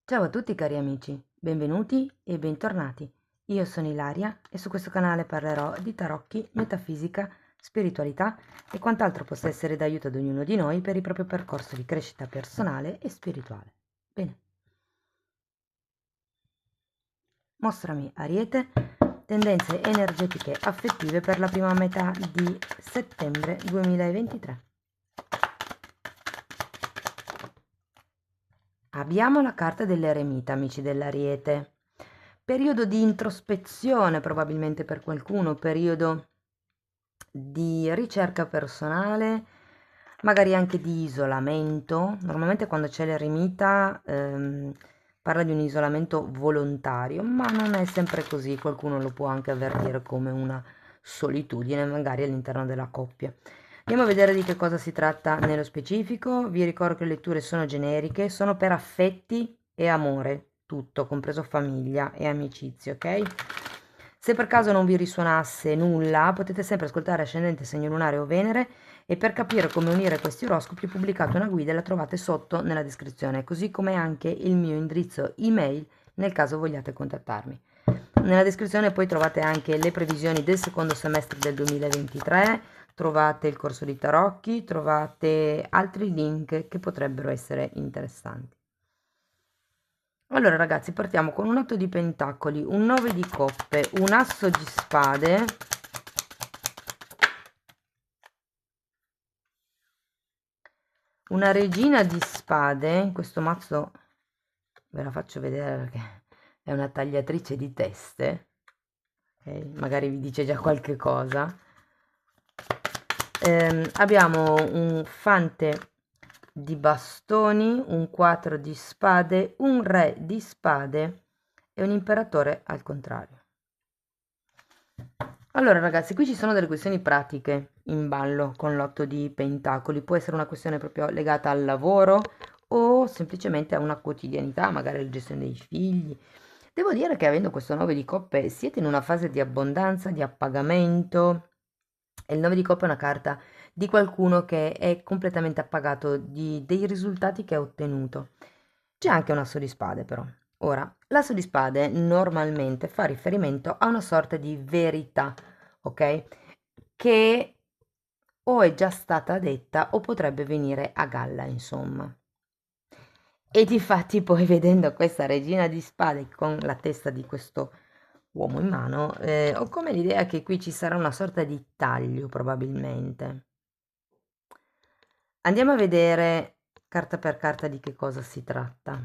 Ciao a tutti cari amici, benvenuti e bentornati. Io sono Ilaria e su questo canale parlerò di tarocchi, metafisica, spiritualità e quant'altro possa essere d'aiuto ad ognuno di noi per il proprio percorso di crescita personale e spirituale. Bene, mostrami Ariete, tendenze energetiche affettive per la prima metà di settembre 2023. Abbiamo la carta dell'eremita, amici dell'Ariete. Periodo di introspezione probabilmente per qualcuno, periodo di ricerca personale, magari anche di isolamento. Normalmente quando c'è l'eremita parla di un isolamento volontario, ma non è sempre così, qualcuno lo può anche avvertire come una solitudine, magari all'interno della coppia. Andiamo a vedere di che cosa si tratta nello specifico. Vi ricordo che le letture sono generiche, sono per affetti e amore, tutto, compreso famiglia e amicizie, ok? Se per caso non vi risuonasse nulla, potete sempre ascoltare Ascendente, Segno Lunare o Venere e per capire come unire questi oroscopi ho pubblicato una guida e la trovate sotto nella descrizione, così come anche il mio indirizzo email nel caso vogliate contattarmi. Nella descrizione poi trovate anche le previsioni del secondo semestre del 2023, trovate il corso di tarocchi, trovate altri link che potrebbero essere interessanti. Allora ragazzi, partiamo con un 8 di pentacoli, un 9 di coppe, un asso di spade, una regina di spade. In questo mazzo ve la faccio vedere perché è una tagliatrice di teste, okay? Magari vi dice già qualche cosa. Abbiamo un fante di bastoni, un 4 di spade, un re di spade e un imperatore al contrario. Allora ragazzi, qui ci sono delle questioni pratiche in ballo con l'8 di pentacoli. Può essere una questione proprio legata al lavoro o semplicemente a una quotidianità, magari la gestione dei figli. Devo dire che avendo questo 9 di coppe siete in una fase di abbondanza, di appagamento, e il 9 di coppe è una carta di qualcuno che è completamente appagato dei risultati che ha ottenuto. C'è anche un asso di spade però. Ora, l'asso di spade normalmente fa riferimento a una sorta di verità, ok? Che o è già stata detta o potrebbe venire a galla, insomma. E difatti poi vedendo questa regina di spade con la testa di questo uomo in mano, ho come l'idea che qui ci sarà una sorta di taglio probabilmente. Andiamo a vedere carta per carta di che cosa si tratta.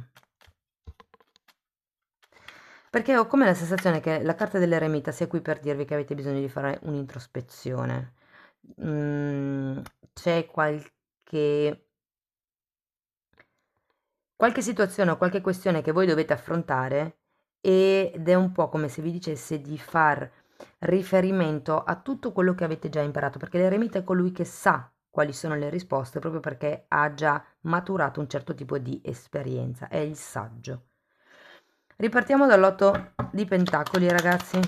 Perché ho come la sensazione che la carta dell'eremita sia qui per dirvi che avete bisogno di fare un'introspezione. C'è qualche situazione o qualche questione che voi dovete affrontare ed è un po' come se vi dicesse di far riferimento a tutto quello che avete già imparato, perché l'eremita è colui che sa quali sono le risposte proprio perché ha già maturato un certo tipo di esperienza, è il saggio. Ripartiamo dall'8 di pentacoli, ragazzi.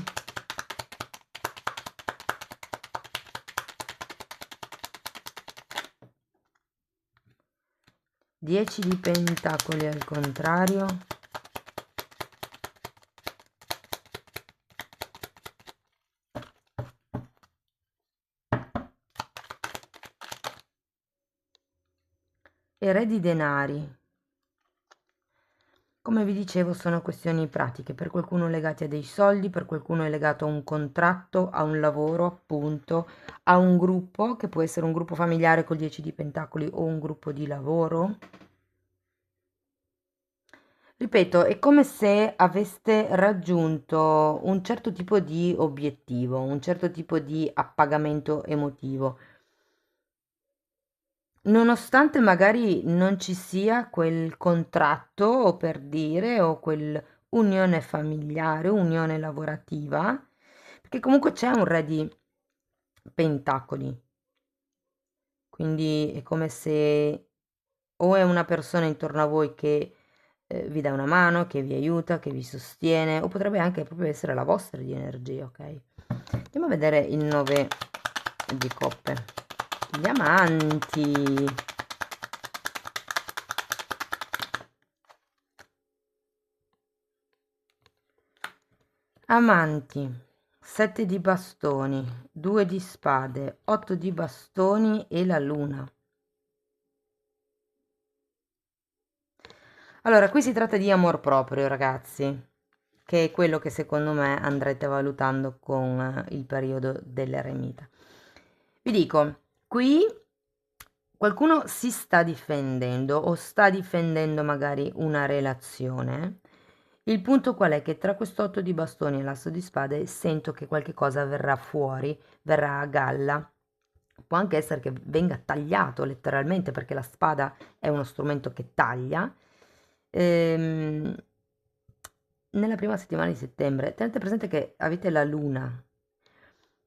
10 di pentacoli al contrario. E re di denari. Come vi dicevo, sono questioni pratiche, per qualcuno legati a dei soldi, per qualcuno è legato a un contratto, a un lavoro, appunto, a un gruppo, che può essere un gruppo familiare col 10 di pentacoli o un gruppo di lavoro. Ripeto, è come se aveste raggiunto un certo tipo di obiettivo, un certo tipo di appagamento emotivo. Nonostante magari non ci sia quel contratto, o per dire, o quell'unione familiare, unione lavorativa, perché comunque c'è un re di pentacoli, quindi è come se o è una persona intorno a voi che vi dà una mano, che vi aiuta, che vi sostiene, o potrebbe anche proprio essere la vostra di energia, ok? Andiamo a vedere il 9 di coppe. Gli amanti. Amanti, 7 di bastoni, 2 di spade, 8 di bastoni e la luna. Allora, qui si tratta di amor proprio, ragazzi, che è quello che secondo me andrete valutando con il periodo dell'eremita. Vi dico, qui qualcuno si sta difendendo o sta difendendo magari una relazione. Il punto qual è? Che tra quest'otto di bastoni e l'asso di spade sento che qualche cosa verrà fuori, verrà a galla. Può anche essere che venga tagliato letteralmente perché la spada è uno strumento che taglia. Ehm, Nella prima settimana di settembre, tenete presente che avete la luna,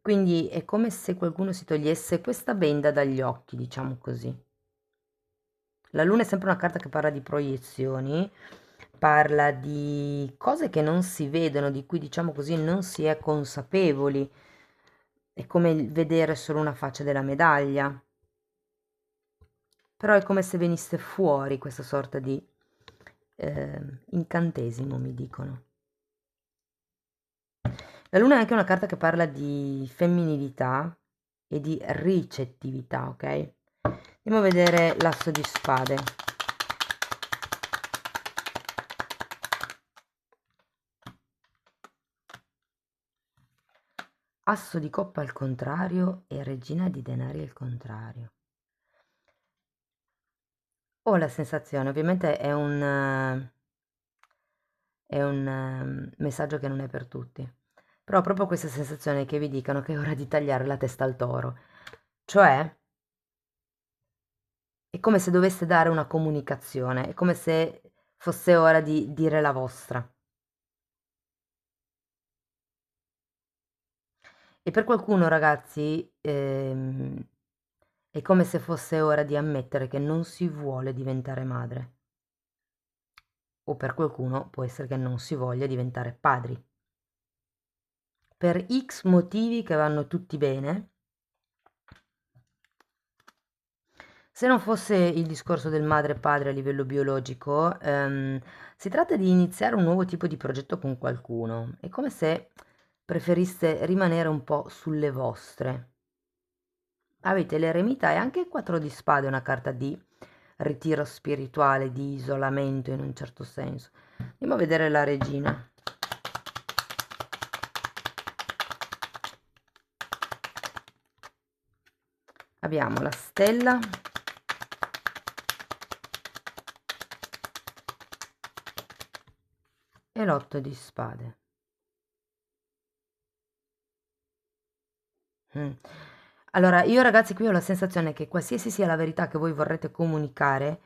quindi è come se qualcuno si togliesse questa benda dagli occhi, diciamo così. La luna è sempre una carta che parla di proiezioni, parla di cose che non si vedono, di cui diciamo così non si è consapevoli. È come il vedere solo una faccia della medaglia, però è come se venisse fuori questa sorta di incantesimo, mi dicono. La luna è anche una carta che parla di femminilità e di ricettività, ok? Andiamo a vedere l'asso di spade. Asso di coppa al contrario e regina di denari al contrario. Ho la sensazione, ovviamente è un messaggio che non è per tutti, però ho proprio questa sensazione che vi dicano che è ora di tagliare la testa al toro, cioè è come se doveste dare una comunicazione, è come se fosse ora di dire la vostra. E per qualcuno, ragazzi, è come se fosse ora di ammettere che non si vuole diventare madre. O per qualcuno può essere che non si voglia diventare padri. Per X motivi che vanno tutti bene. Se non fosse il discorso del madre-padre a livello biologico, si tratta di iniziare un nuovo tipo di progetto con qualcuno. È come se preferiste rimanere un po' sulle vostre. Avete l'eremita e anche il 4 di spade, una carta di ritiro spirituale, di isolamento in un certo senso. Andiamo a vedere la regina. Abbiamo la stella e l'8 di spade. Mm. Allora, io ragazzi qui ho la sensazione che qualsiasi sia la verità che voi vorrete comunicare,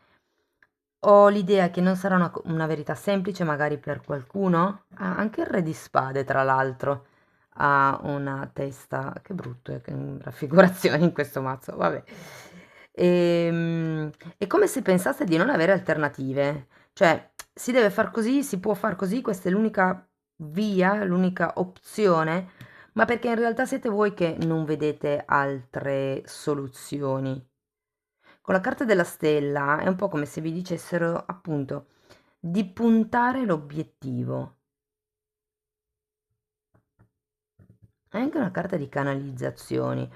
ho l'idea che non sarà una verità semplice magari per qualcuno. Ah, anche il re di spade, tra l'altro, ha una testa, che brutto, che raffigurazione in questo mazzo, vabbè. È come se pensaste di non avere alternative, cioè si deve far così, si può far così, questa è l'unica via, l'unica opzione, ma perché in realtà siete voi che non vedete altre soluzioni. Con la carta della stella è un po' come se vi dicessero appunto di puntare l'obiettivo. È anche una carta di canalizzazioni.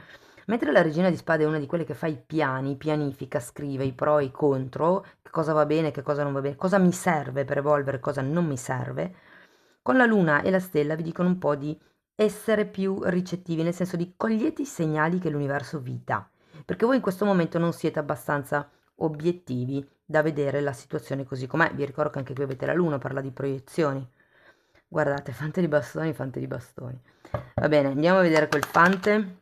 Mentre la regina di spade è una di quelle che fa i piani, pianifica, scrive i pro e i contro, che cosa va bene, che cosa non va bene, cosa mi serve per evolvere, cosa non mi serve, con la luna e la stella vi dicono un po' di essere più ricettivi, nel senso di cogliete i segnali che l'universo vi dà, perché voi in questo momento non siete abbastanza obiettivi da vedere la situazione così com'è. Vi ricordo che anche qui avete la luna, parla di proiezioni. Guardate, fante di bastoni, fante di bastoni. Va bene, andiamo a vedere quel fante.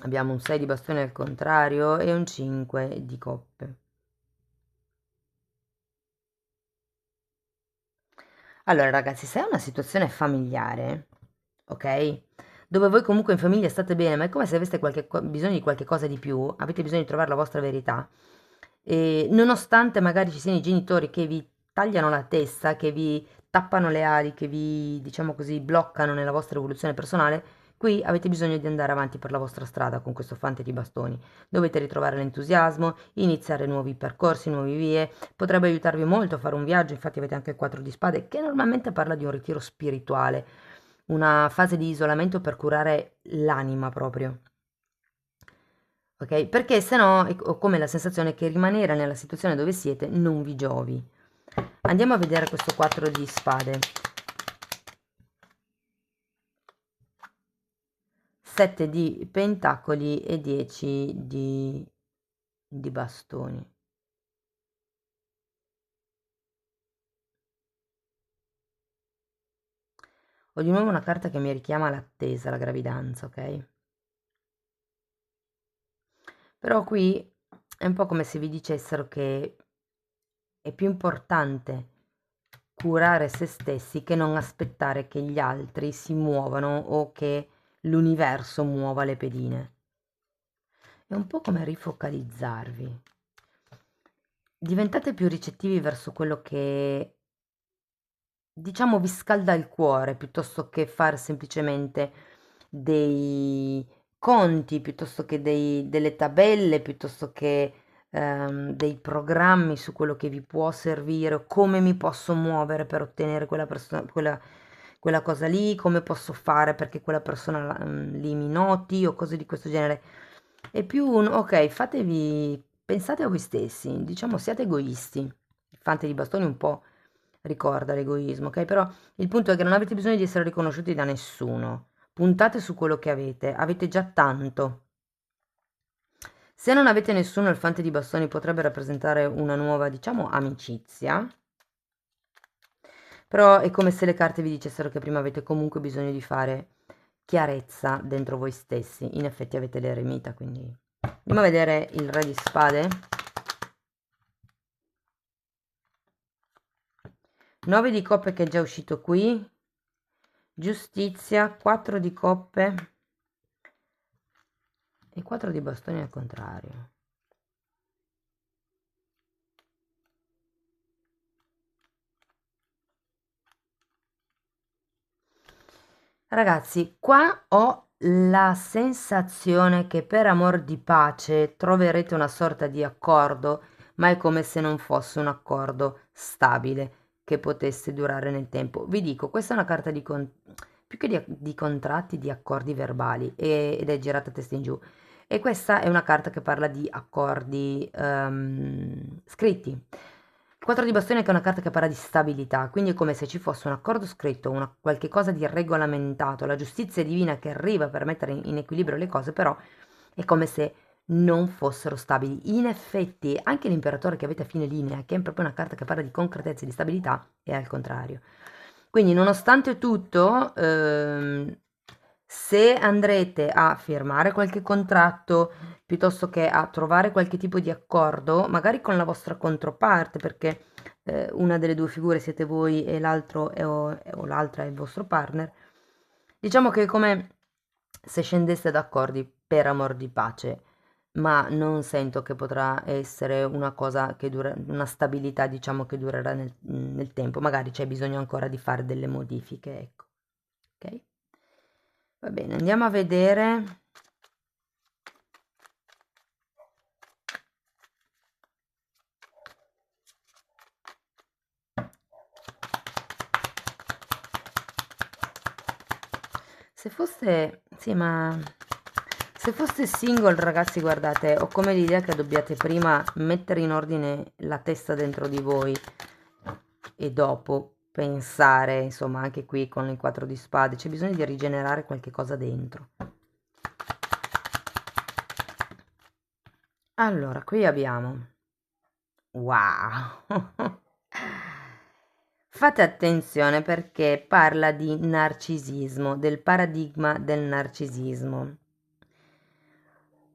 Abbiamo un 6 di bastoni al contrario e un 5 di coppe. Allora, ragazzi, se è una situazione familiare, ok? Dove voi comunque in famiglia state bene, ma è come se aveste bisogno di qualche cosa di più, avete bisogno di trovare la vostra verità. E nonostante magari ci siano i genitori che vi tagliano la testa, che vi tappano le ali, che vi, diciamo così, bloccano nella vostra evoluzione personale, qui avete bisogno di andare avanti per la vostra strada con questo fante di bastoni. Dovete ritrovare l'entusiasmo, iniziare nuovi percorsi, nuove vie. Potrebbe aiutarvi molto a fare un viaggio, infatti avete anche il 4 di spade, che normalmente parla di un ritiro spirituale. una fase di isolamento per curare l'anima proprio. Ok? Perché se no ho come la sensazione che rimanere nella situazione dove siete non vi giovi. Andiamo a vedere questo 4 di spade. 7 di pentacoli e 10 di bastoni. Ho di nuovo una carta che mi richiama l'attesa, la gravidanza, ok? Però qui è un po' come se vi dicessero che è più importante curare se stessi che non aspettare che gli altri si muovano o che l'universo muova le pedine. È un po' come rifocalizzarvi. Diventate più ricettivi verso quello che, diciamo, vi scalda il cuore, piuttosto che fare semplicemente dei conti, piuttosto che delle tabelle, piuttosto che dei programmi su quello che vi può servire, o come mi posso muovere per ottenere quella cosa lì, come posso fare perché quella persona lì mi noti o cose di questo genere. È più un ok, fatevi, pensate a voi stessi, diciamo siate egoisti. Il fante di bastoni un po' ricorda l'egoismo, ok? Però il punto è che non avete bisogno di essere riconosciuti da nessuno. Puntate su quello che avete già tanto. Se non avete nessuno, il fante di bastoni potrebbe rappresentare una nuova, diciamo, amicizia. Però è come se le carte vi dicessero che prima avete comunque bisogno di fare chiarezza dentro voi stessi. In effetti avete l'eremita, quindi... Andiamo a vedere il re di spade. 9 di coppe che è già uscito qui. Giustizia, 4 di coppe e 4 di bastoni al contrario. Ragazzi, qua ho la sensazione che per amor di pace troverete una sorta di accordo, ma è come se non fosse un accordo stabile che potesse durare nel tempo. Vi dico, questa è una carta più che di contratti, di accordi verbali ed è girata a testa in giù. E questa è una carta che parla di accordi scritti. Il 4 di bastone che è una carta che parla di stabilità, quindi è come se ci fosse un accordo scritto, qualche cosa di regolamentato, la giustizia divina che arriva per mettere in equilibrio le cose, però è come se non fossero stabili. In effetti, anche l'imperatore che avete a fine linea, che è proprio una carta che parla di concretezza e di stabilità, è al contrario. Quindi, nonostante tutto, se andrete a firmare qualche contratto piuttosto che a trovare qualche tipo di accordo, magari con la vostra controparte, perché una delle due figure siete voi e l'altro o l'altra è il vostro partner, diciamo che è come se scendeste d'accordi per amor di pace, ma non sento che potrà essere una cosa che dura, una stabilità, diciamo, che durerà nel tempo. Magari c'è bisogno ancora di fare delle modifiche, ecco. Ok? Va bene, andiamo a vedere. Se fosse, sì, ma se foste single, ragazzi, guardate, ho come l'idea che dobbiate prima mettere in ordine la testa dentro di voi e dopo pensare, insomma, anche qui con il 4 di spade, c'è bisogno di rigenerare qualche cosa dentro. Allora, qui abbiamo... Wow! Fate attenzione perché parla di narcisismo, del paradigma del narcisismo.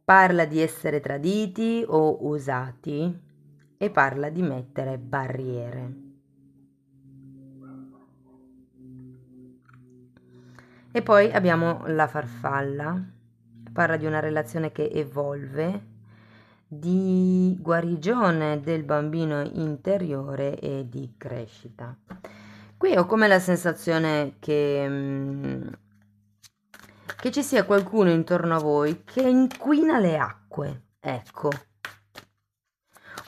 Parla di essere traditi o usati e parla di mettere barriere. E poi abbiamo la farfalla, parla di una relazione che evolve, di guarigione del bambino interiore e di crescita. Qui ho come la sensazione che ci sia qualcuno intorno a voi che inquina le acque, ecco.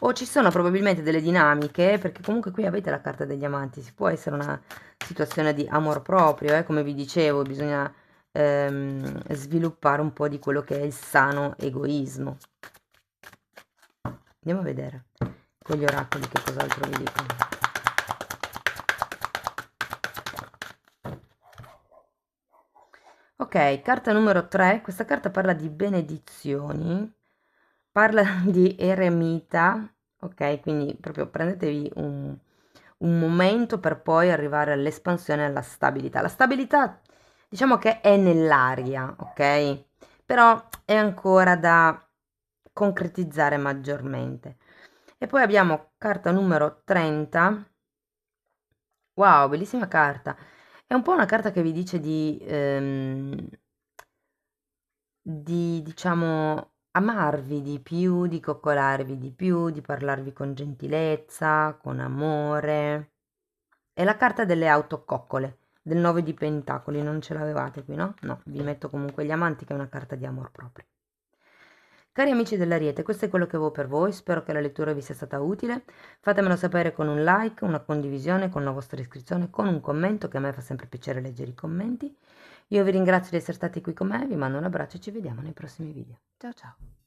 o ci sono probabilmente delle dinamiche, perché comunque qui avete la carta degli amanti, si può essere una situazione di amor proprio, come vi dicevo, bisogna sviluppare un po' di quello che è il sano egoismo. Andiamo a vedere con gli oracoli che cos'altro vi dicono. Ok, carta numero 3, questa carta parla di benedizioni, parla di eremita, ok? Quindi proprio prendetevi un momento per poi arrivare all'espansione e alla stabilità. La stabilità diciamo che è nell'aria, ok? Però è ancora da concretizzare maggiormente. E poi abbiamo carta numero 30. Wow, bellissima carta. È un po' una carta che vi dice diciamo, amarvi di più, di coccolarvi di più, di parlarvi con gentilezza, con amore. È la carta delle autococcole, del 9 di pentacoli, non ce l'avevate qui, no? No, vi metto comunque gli amanti che è una carta di amor proprio. Cari amici dell'Ariete, questo è quello che avevo per voi, spero che la lettura vi sia stata utile, fatemelo sapere con un like, una condivisione, con una vostra iscrizione, con un commento, che a me fa sempre piacere leggere i commenti. Io vi ringrazio di essere stati qui con me, vi mando un abbraccio e ci vediamo nei prossimi video. Ciao ciao!